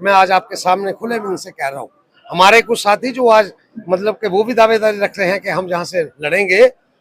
मैं आज आपके सामने खुले मन से कह रहा हूँ, हमारे कुछ साथी जो आज मतलब कि वो भी दावेदारी रख रहे हैं कि हम जहाँ से लड़ेंगे,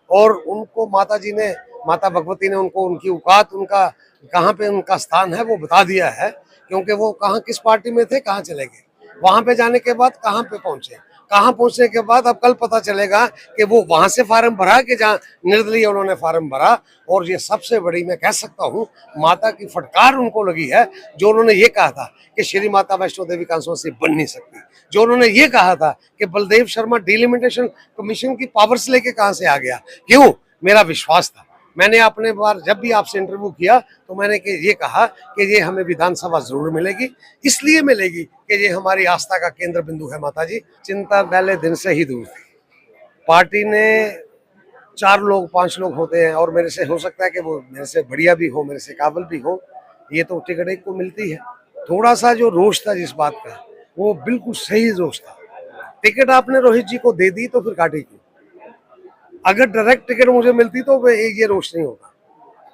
और उनको माता जी ने, माता भगवती ने उनको उनकी औकात, उनका कहाँ पे उनका स्थान है वो बता दिया है। क्योंकि वो कहाँ किस पार्टी में थे, कहाँ चले गए, वहां पे जाने के बाद कहाँ पे पहुंचे, कहाँ पहुंचने के बाद अब कल पता चलेगा कि वो वहां से फार्म भरा कि जहाँ निर्दलीय उन्होंने फार्म भरा। और ये सबसे बड़ी मैं कह सकता हूँ माता की फटकार उनको लगी है, जो उन्होंने ये कहा था कि श्री माता वैष्णो देवी कांस्टिट्यूंसी बन नहीं सकती, जो उन्होंने ये कहा था कि बलदेव शर्मा डिलिमिटेशन कमीशन की पावर्स लेके कहां से आ गया। क्यों? मेरा विश्वास था। मैंने अपने बार जब भी आपसे इंटरव्यू किया तो मैंने ये कहा कि ये हमें विधानसभा जरूर मिलेगी, इसलिए मिलेगी कि ये हमारी आस्था का केंद्र बिंदु है। माता जी, चिंता पहले दिन से ही दूर थी। पार्टी ने 4 लोग 5 लोग होते हैं, और मेरे से हो सकता है कि वो मेरे से बढ़िया भी हो, मेरे से काबिल भी हो, ये तो टिकट एक को मिलती है। थोड़ा सा जो रोष था जिस बात का, वो बिल्कुल सही रोष था। टिकट आपने रोहित जी को दे दी तो फिर काटी क्यों? अगर डायरेक्ट टिकट मुझे मिलती तो ये रोष नहीं होता।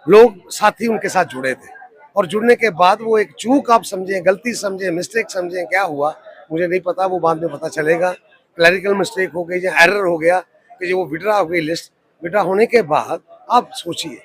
लोग साथी उनके साथ जुड़े थे, और जुड़ने के बाद वो एक चूक आप समझे, गलती समझे, मिस्टेक समझे, क्या हुआ मुझे नहीं पता, वो बाद में पता चलेगा। क्लैरिकल मिस्टेक हो गई या एरर हो गया कि जो वो विड्रा हो गई लिस्ट, विड्रा होने के बाद आप सोचिए,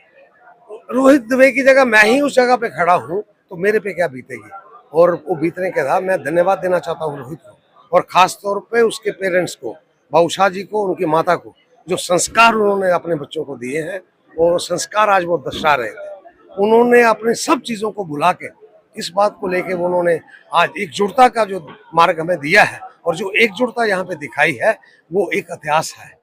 रोहित दुबे की जगह मैं ही उस जगह पे खड़ा हूँ तो मेरे पे क्या बीतेगी। और वो बीतने के बाद मैं धन्यवाद देना चाहता हूँ रोहित को, और खास तौर पे उसके पेरेंट्स को, बाउशाह जी को, उनकी माता को, जो संस्कार उन्होंने अपने बच्चों को दिए हैं, और संस्कार आज वो दर्शा रहे थे। उन्होंने अपनी सब चीजों को भुला के इस बात को लेके उन्होंने आज एकजुटता का जो मार्ग हमें दिया है, और जो एकजुटता यहाँ पे दिखाई है वो एक इतिहास है।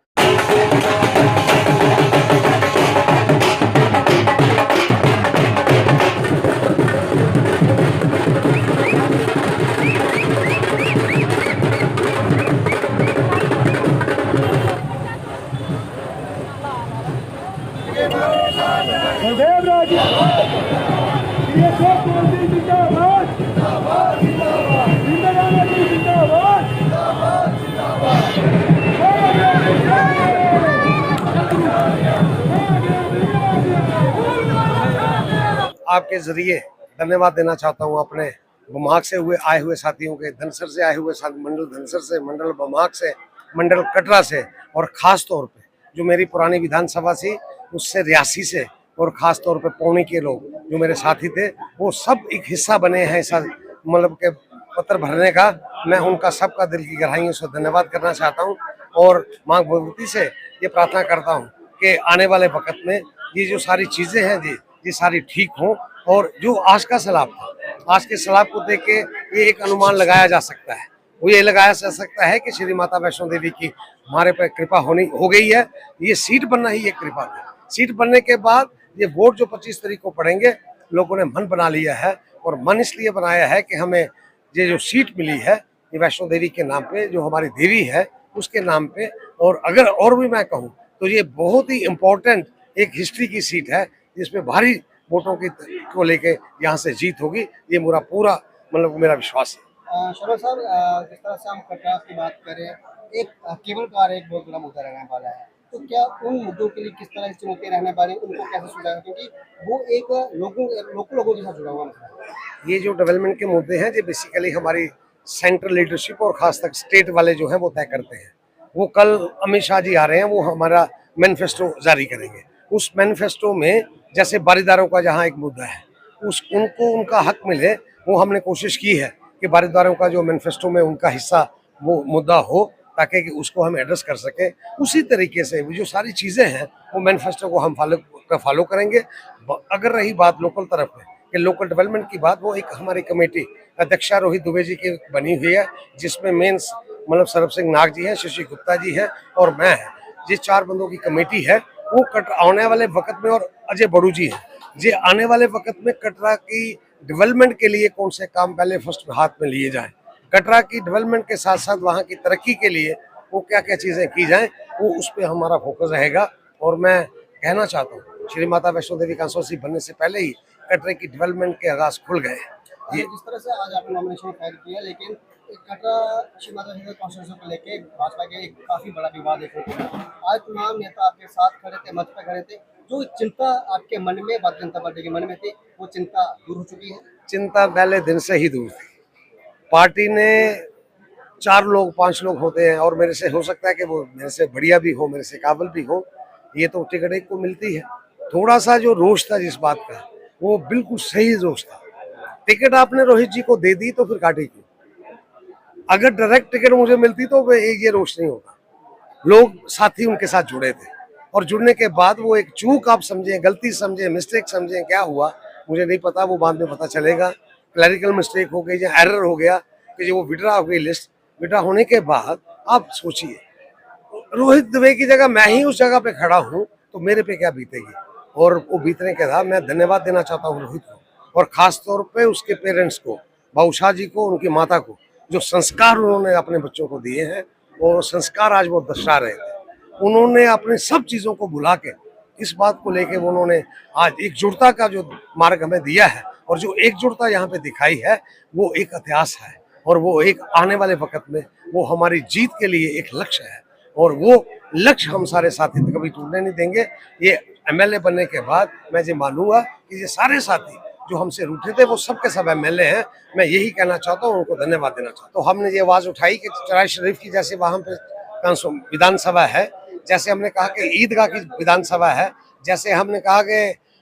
आपके जरिए धन्यवाद देना चाहता हूँ अपने बमाग से आए हुए साथियों के, धनसर से आए हुए साथी, मंडल धनसर से, मंडल बमाग से, मंडल कटरा से, और खास तौर पे जो मेरी पुरानी विधानसभा थी उससे रियासी से, और खास तौर पे पौनी के लोग जो मेरे साथी थे, वो सब एक हिस्सा बने हैं ऐसा मतलब के पत्र भरने का। मैं उनका सबका दिल की गहराइयों से धन्यवाद करना चाहता हूँ, और माँ भगवती से ये प्रार्थना करता हूँ कि आने वाले वक्त में ये जो सारी चीजें हैं जी, ये सारी ठीक हो। और जो आज का सैलाब था, आज के सैलाब को देख के ये एक अनुमान लगाया जा सकता है, वो ये लगाया जा सकता है कि श्री माता वैष्णो देवी की हमारे पर कृपा हो गई है। ये सीट बनना ही एक कृपा है। सीट बनने के बाद ये वोट जो 25 तारीख को पड़ेंगे, लोगों ने मन बना लिया है, और मन इसलिए बनाया है कि हमें ये जो सीट मिली है ये वैष्णो देवी के नाम पे, जो हमारी देवी है उसके नाम पे। और अगर और भी मैं कहूँ तो ये बहुत ही इम्पोर्टेंट एक हिस्ट्री की सीट है, जिसमें भारी वोटों की को लेके यहाँ से जीत होगी, ये मेरा पूरा मतलब मेरा विश्वास है। शर्मा साहब, जिस तरह से हम कटरा की बात करें, एक केबल कार एक बहुत बड़ा मुद्दा रहने वाला है, तो क्या उन मुद्दों के लिए किस तरह की चुनौतियां रहने वाली, उनको कैसे सुलझाएगा, क्योंकि वो एक लोगों के साथ जुड़ा हुआ मसला है। ये जो डेवलपमेंट के मुद्दे हैं, ये बेसिकली हमारी सेंट्रल लीडरशिप और खास तक स्टेट वाले जो हैं वो तय करते हैं। वो कल अमित शाह जी आ रहे हैं, वो हमारा मैनिफेस्टो जारी करेंगे। उस मैनिफेस्टो में जैसे बारीदारों का जहाँ एक मुद्दा है, उनको उनका हक मिले, वो हमने कोशिश की है कि बारीदारों का जो मैनिफेस्टो में उनका हिस्सा वो मुद्दा हो, ताकि कि उसको हम एड्रेस कर सके। उसी तरीके से जो सारी चीज़ें हैं वो मैनिफेस्टो को हम फॉलो करेंगे। अगर रही बात लोकल तरफ में कि लोकल डेवलपमेंट की बात, वो एक हमारी कमेटी अध्यक्षा रोहित दुबे जी की बनी हुई है, जिसमें मेन मतलब सरब सिंह नाग जी हैं, शशि गुप्ता जी हैं, और मैं है। जिस 4 बंदों की कमेटी है वो आने वाले वक्त में, और अजय बड़ू जी है, जी आने वाले वक्त में कटरा की डेवलपमेंट के लिए कौन से काम पहले फर्स्ट हाथ में लिए जाए, कटरा की डेवलपमेंट के साथ साथ वहाँ की तरक्की के लिए वो क्या क्या चीज़ें की जाएं, वो उस पर हमारा फोकस रहेगा। और मैं कहना चाहता हूँ श्री माता वैष्णो देवी कांस्टिट्यूंसी बनने से पहले ही कटरे की डेवलपमेंट के आगाज खुल गए। ये जिस तरह से आज आपने नॉमिनेशन फाइल किया, लेकिन कटरा श्री माता कॉन्स्टिट्यूशन को लेके भाजपा के एक काफी बड़ा विवाद देखने को मिला। आज तमाम नेता आपके साथ खड़े थे, मंच पर खड़े थे, जो चिंता आपके मन में भारतीय जनता पार्टी के मन में थी, वो चिंता दूर हो चुकी है। चिंता पहले दिन से ही दूर थी। पार्टी ने 4 लोग 5 लोग होते हैं और मेरे से हो सकता है कि वो मेरे से बढ़िया भी हो, मेरे से काबिल भी हो, ये तो टिकट एक को मिलती है। थोड़ा सा जो रोष था जिस बात का, वो बिल्कुल सही रोष था। टिकट आपने रोहित जी को दे दी तो फिर काटी क्यों? अगर डायरेक्ट टिकट मुझे मिलती तो ये रोष नहीं होता। लोग साथी उनके साथ जुड़े थे और जुड़ने के बाद वो एक चूक आप समझें, गलती समझें, मिस्टेक समझें, क्या हुआ मुझे नहीं पता, वो बाद में पता चलेगा। क्लैरिकल मिस्टेक हो गई या एरर हो गया कि जो वो विड्रा हो गई लिस्ट, विड्रा होने के बाद आप सोचिए रोहित दुबे की जगह मैं ही उस जगह पे खड़ा हूँ तो मेरे पे क्या बीतेगी। और वो बीतने के बाद मैं धन्यवाद देना चाहता हूँ रोहित को और खास तौर पे उसके पेरेंट्स को, बादशाह जी को, उनकी माता को, जो संस्कार उन्होंने अपने बच्चों को दिए हैं और संस्कार आज वो दर्शा रहे थे। उन्होंने अपने सब चीज़ों को भुला के इस बात को लेके उन्होंने आज एकजुटता का जो मार्ग हमें दिया है और जो एकजुटता यहाँ पे दिखाई है वो एक इतिहास है और वो एक आने वाले वक्त में वो हमारी जीत के लिए एक लक्ष्य है और वो लक्ष्य हम सारे साथी कभी टूटने नहीं देंगे। ये एमएलए बनने के बाद मैं ये मानूंगा कि ये सारे साथी जो हमसे रूठे थे वो सब के सब एमएलए हैं। मैं यही कहना चाहता हूँ, उनको धन्यवाद देना चाहता हूँ। तो हमने ये आवाज़ उठाई कि चराई शरीफ की जैसे वहाँ पे विधानसभा है, जैसे हमने कहा कि ईदगाह की विधानसभा है, जैसे हमने कहा कि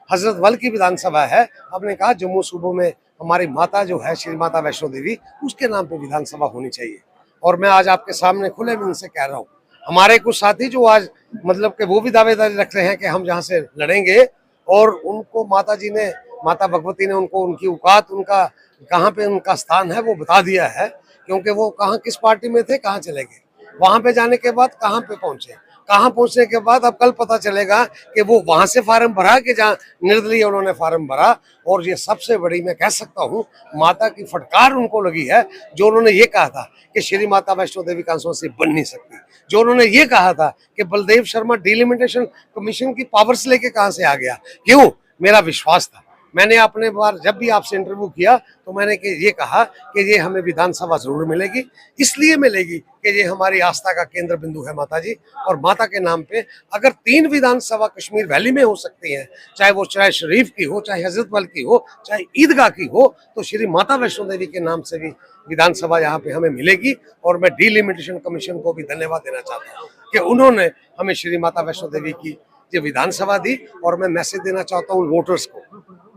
हजरत बल की विधानसभा है, हमने कहा जम्मू सूबों में हमारी माता जो है श्री माता वैष्णो देवी, उसके नाम पे विधानसभा होनी चाहिए। और मैं आज आपके सामने खुले मन से कह रहा हूँ, हमारे कुछ साथी जो आज मतलब कि वो भी दावेदारी रख रहे हैं कि हम जहाँ से लड़ेंगे और उनको माता जी ने, माता भगवती ने उनको उनकी औकात, उनका कहाँ पे उनका स्थान है वो बता दिया है, क्योंकि वो कहाँ किस पार्टी में थे, कहाँ चले गए, वहां पे जाने के बाद कहाँ पे पहुंचे, कहाँ पहुंचने के बाद अब कल पता चलेगा कि वो वहां से फार्म भरा कि जहाँ निर्दलीय उन्होंने फार्म भरा। और ये सबसे बड़ी मैं कह सकता हूँ माता की फटकार उनको लगी है, जो उन्होंने ये कहा था कि श्री माता वैष्णो देवी कॉन्स्टिट्यूंसी बन नहीं सकती, जो उन्होंने ये कहा था कि बलदेव शर्मा डिलिमिटेशन कमीशन की पावर्स लेके कहाँ से आ गया। क्यों? मेरा विश्वास था। मैंने अपने बार जब भी आपसे इंटरव्यू किया तो मैंने ये कहा कि ये हमें विधानसभा जरूर मिलेगी, इसलिए मिलेगी कि ये हमारी आस्था का केंद्र बिंदु है माता जी। और माता के नाम पे अगर 3 विधानसभा कश्मीर वैली में हो सकती हैं, चाहे वो चराई शरीफ की हो, चाहे हजरत बल की हो, चाहे ईदगाह की हो, तो श्री माता वैष्णो देवी के नाम से भी विधानसभा यहाँ पे हमें मिलेगी। और मैं डिलिमिटेशन कमीशन को भी धन्यवाद देना चाहता हूँ कि उन्होंने हमें श्री माता वैष्णो देवी की ये विधानसभा दी। और मैं मैसेज देना चाहता हूँ वोटर्स को,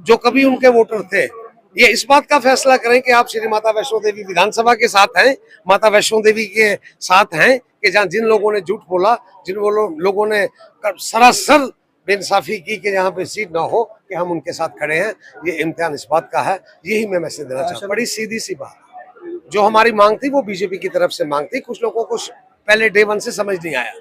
जो कभी उनके वोटर थे, ये इस बात का फैसला करें कि आप श्री माता वैष्णो देवी विधानसभा के साथ हैं, माता वैष्णो देवी के साथ हैं, कि जहाँ जिन लोगों ने झूठ बोला, जिन लोगों ने सरासर बेइंसाफी की कि यहाँ पे सीट ना हो, कि हम उनके साथ खड़े हैं। ये इम्तिहान इस बात का है, यही मैं मैसेज देना चाहता हूँ। बड़ी सीधी सी बात, जो हमारी मांग थी वो बीजेपी की तरफ से मांग थी। कुछ लोगों को पहले डे 1 से समझ नहीं आया,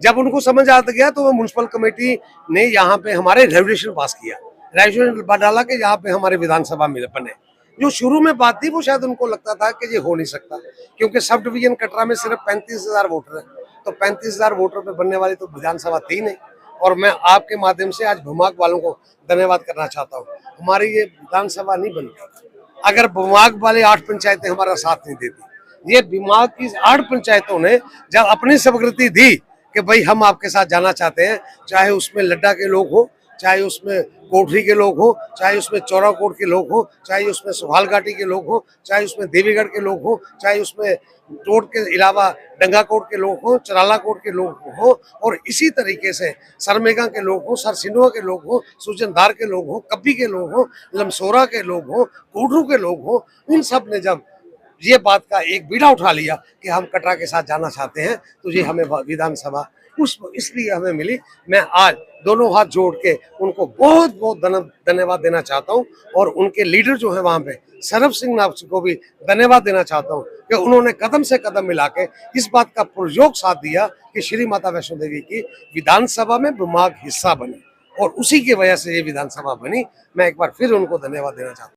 जब उनको समझ आ गया तो वो म्युनिसिपल कमेटी ने यहाँ पे हमारे रेजोल्यूशन पास किया, रेजोल्यूशन डाला कि यहाँ पे हमारे विधानसभा में बने। जो शुरू में बात थी वो शायद उनको लगता था कि ये हो नहीं सकता, क्योंकि सब डिवीजन कटरा में सिर्फ 35,000 वोटर है, तो 35,000 वोटर पे बनने वाली तो विधानसभा थी नहीं। और मैं आपके माध्यम से आज भूमाग वालों को धन्यवाद करना चाहता हूँ, हमारी ये विधानसभा नहीं बनती अगर भूमाग वाले 8 पंचायतें हमारा साथ नहीं देती। ये भूमाग की 8 पंचायतों ने जब अपनी स्वीकृति दी कि भाई हम आपके साथ जाना चाहते हैं, चाहे उसमें लड्डा के लोग हो, चाहे उसमें कोठरी के लोग हो, चाहे उसमें चौराकोट के लोग हो, चाहे उसमें सुहाल घाटी के लोग हो, चाहे उसमें देवीगढ़ के लोग हो, चाहे उसमें टोट के अलावा डंगाकोट के लोग हो, चरालाकोट के लोग हो, और इसी तरीके से सरमेगा के लोग हो, सरसिंधुआ के लोग हो, सुजनदार के लोग हो, कब्बी के लोग हो, लमसोरा के लोग हो, कोठरू के लोग हो, उन सब ने जब ये बात का एक बीड़ा उठा लिया कि हम कटरा के साथ जाना चाहते हैं, तो ये हमें विधानसभा इसलिए हमें मिली। मैं आज दोनों हाथ जोड़ के उनको बहुत बहुत धन्यवाद देना चाहता हूं। और उनके लीडर जो है वहां पे सरब सिंह नाथ को भी धन्यवाद देना चाहता हूं कि उन्होंने कदम से कदम मिला के इस बात का पुरजोर साथ दिया कि श्री माता वैष्णो देवी की विधानसभा में भूमाग हिस्सा बने, और उसी की वजह से ये विधानसभा बनी। मैं एक बार फिर उनको धन्यवाद देना चाहता हूँ।